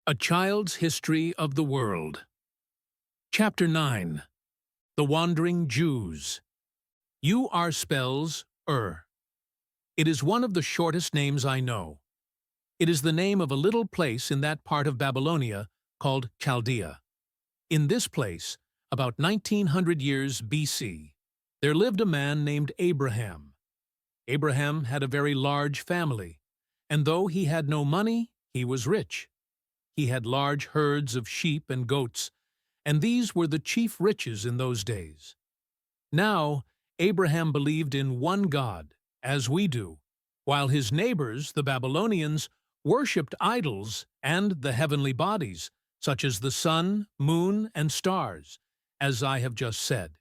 A Child's History of the World. Chapter 9. The Wandering Jews. U-R spells Ur. It is one of the shortest names I know. It is the name of a little place in that part of Babylonia called Chaldea. In this place, about 1900 years BC, there lived a man named Abraham. Abraham had a very large family, and though he had no money, he was rich. He had large herds of sheep and goats, and these were the chief riches in those days. Now, Abraham believed in one God, as we do, while his neighbors, the Babylonians, worshipped idols and the heavenly bodies, such as the sun, moon, and stars, as I have just said.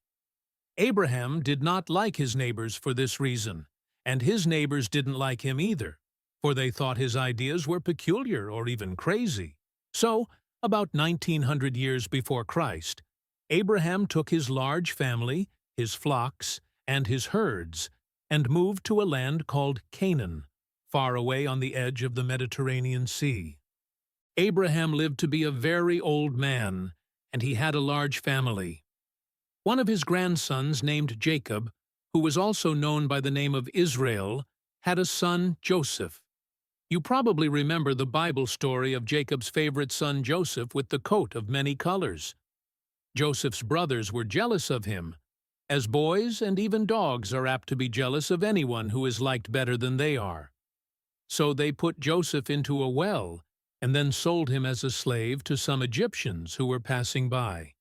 Abraham did not like his neighbors for this reason, and his neighbors didn't like him either, for they thought his ideas were peculiar or even crazy. So, about 1900 years before Christ, Abraham took his large family, his flocks, and his herds, and moved to a land called Canaan, far away on the edge of the Mediterranean Sea. Abraham lived to be a very old man, and he had a large family. One of his grandsons, named Jacob, who was also known by the name of Israel, had a son, Joseph. You probably remember the Bible story of Jacob's favorite son Joseph with the coat of many colors. Joseph's brothers were jealous of him, as boys and even dogs are apt to be jealous of anyone who is liked better than they are. So they put Joseph into a well and then sold him as a slave to some Egyptians who were passing by.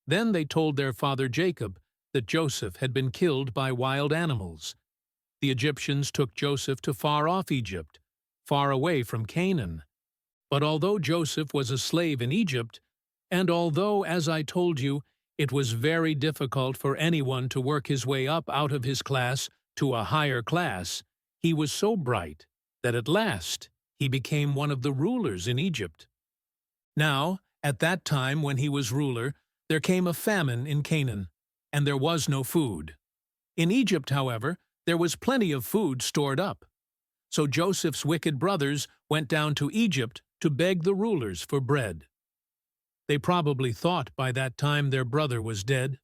Then they told their father Jacob that Joseph had been killed by wild animals. The Egyptians took Joseph to far-off Egypt, far away from Canaan. But although Joseph was a slave in Egypt, and although, as I told you, it was very difficult for anyone to work his way up out of his class to a higher class, he was so bright that at last he became one of the rulers in Egypt. Now, at that time when he was ruler, there came a famine in Canaan, and there was no food. In Egypt, however, there was plenty of food stored up. So Joseph's wicked brothers went down to Egypt to beg the rulers for bread. They probably thought by that time their brother was dead.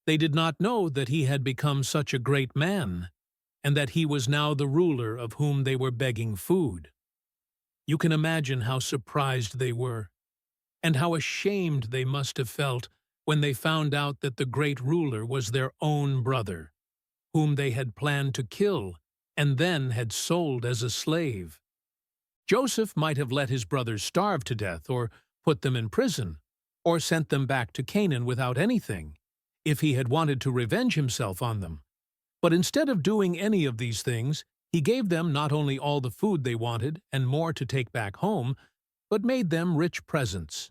They did not know that he had become such a great man, and that he was now the ruler of whom they were begging food. You can imagine how surprised they were, and how ashamed they must have felt when they found out that the great ruler was their own brother, whom they had planned to kill and then had sold as a slave. Joseph might have let his brothers starve to death, or put them in prison, or sent them back to Canaan without anything, if he had wanted to revenge himself on them. But instead of doing any of these things, he gave them not only all the food they wanted and more to take back home, but made them rich presents.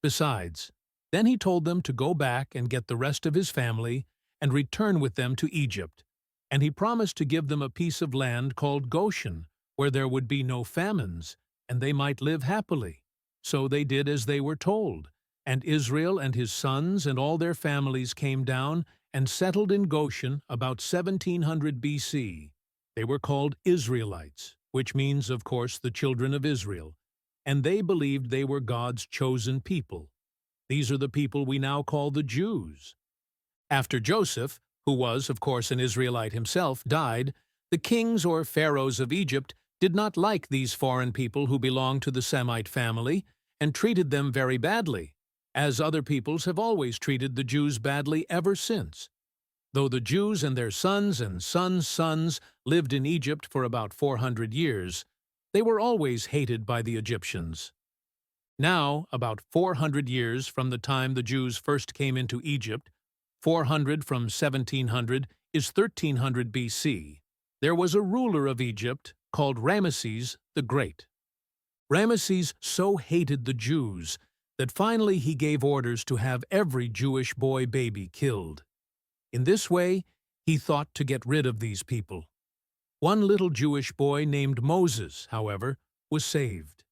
Besides, then he told them to go back and get the rest of his family and return with them to Egypt, and he promised to give them a piece of land called Goshen, where there would be no famines, and they might live happily. So they did as they were told, and Israel and his sons and all their families came down and settled in Goshen about 1700 BC. They were called Israelites, which means, of course, the children of Israel, and they believed they were God's chosen people. These are the people we now call the Jews. After Joseph, who was, of course, an Israelite himself, died, the kings or pharaohs of Egypt did not like these foreign people who belonged to the Semite family and treated them very badly, as other peoples have always treated the Jews badly ever since. Though the Jews and their sons and sons' sons lived in Egypt for about 400 years, they were always hated by the Egyptians. Now, about 400 years from the time the Jews first came into Egypt, 400 from 1700 is 1300 BC, there was a ruler of Egypt called Ramesses the Great. Ramesses so hated the Jews that finally he gave orders to have every Jewish boy baby killed. In this way, he thought to get rid of these people. One little Jewish boy named Moses, however, was saved.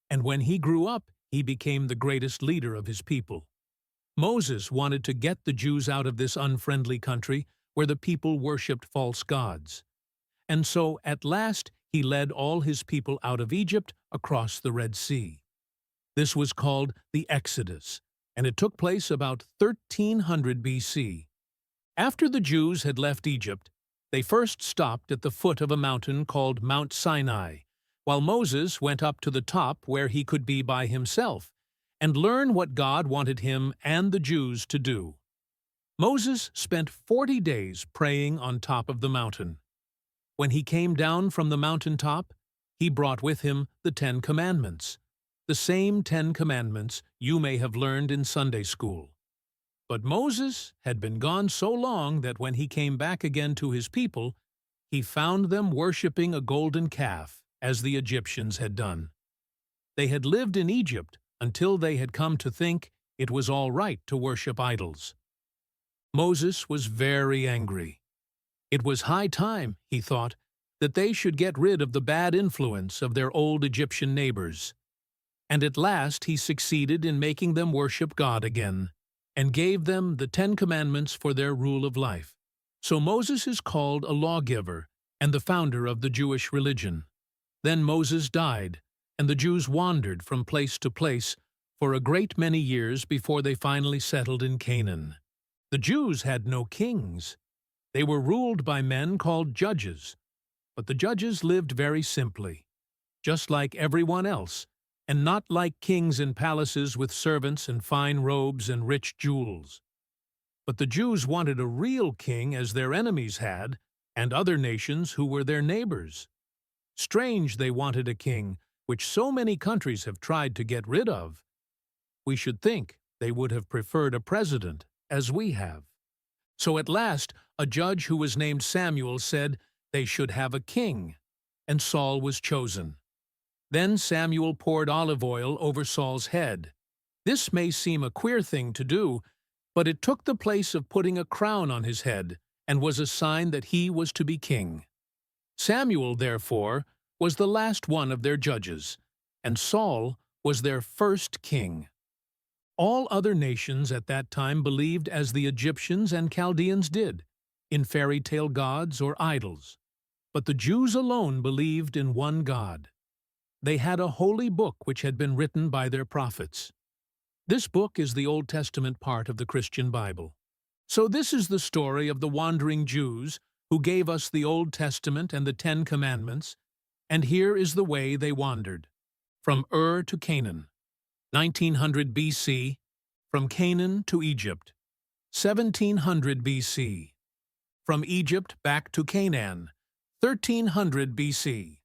And when he grew up, he became the greatest leader of his people. Moses wanted to get the Jews out of this unfriendly country where the people worshipped false gods. And so, at last, he led all his people out of Egypt across the Red Sea. This was called the Exodus, and it took place about 1300 BC. After the Jews had left Egypt, they first stopped at the foot of a mountain called Mount Sinai, while Moses went up to the top where he could be by himself and learn what God wanted him and the Jews to do. Moses spent 40 days praying on top of the mountain. When he came down from the mountaintop, he brought with him the 10 Commandments, the same 10 Commandments you may have learned in Sunday school. But Moses had been gone so long that when he came back again to his people, he found them worshipping a golden calf, as the Egyptians had done. They had lived in Egypt until they had come to think it was all right to worship idols. Moses was very angry. It was high time, he thought, that they should get rid of the bad influence of their old Egyptian neighbors. And at last he succeeded in making them worship God again, and gave them the 10 Commandments for their rule of life. So Moses is called a lawgiver and the founder of the Jewish religion. Then Moses died, and the Jews wandered from place to place for a great many years before they finally settled in Canaan. The Jews had no kings. They were ruled by men called judges, but the judges lived very simply, just like everyone else, and not like kings in palaces with servants and fine robes and rich jewels. But the Jews wanted a real king as their enemies had, and other nations who were their neighbors. Strange they wanted a king, which so many countries have tried to get rid of. We should think they would have preferred a president, as we have. So at last, a judge who was named Samuel said they should have a king, and Saul was chosen. Then Samuel poured olive oil over Saul's head. This may seem a queer thing to do, but it took the place of putting a crown on his head and was a sign that he was to be king. Samuel, therefore, was the last one of their judges, and Saul was their first king. All other nations at that time believed as the Egyptians and Chaldeans did, in fairy tale gods or idols. But the Jews alone believed in one God. They had a holy book which had been written by their prophets. This book is the Old Testament part of the Christian Bible. So this is the story of the wandering Jews who gave us the Old Testament and the 10 Commandments, and here is the way they wandered. From Ur to Canaan, 1900 BC, from Canaan to Egypt, 1700 BC, from Egypt back to Canaan, 1300 BC,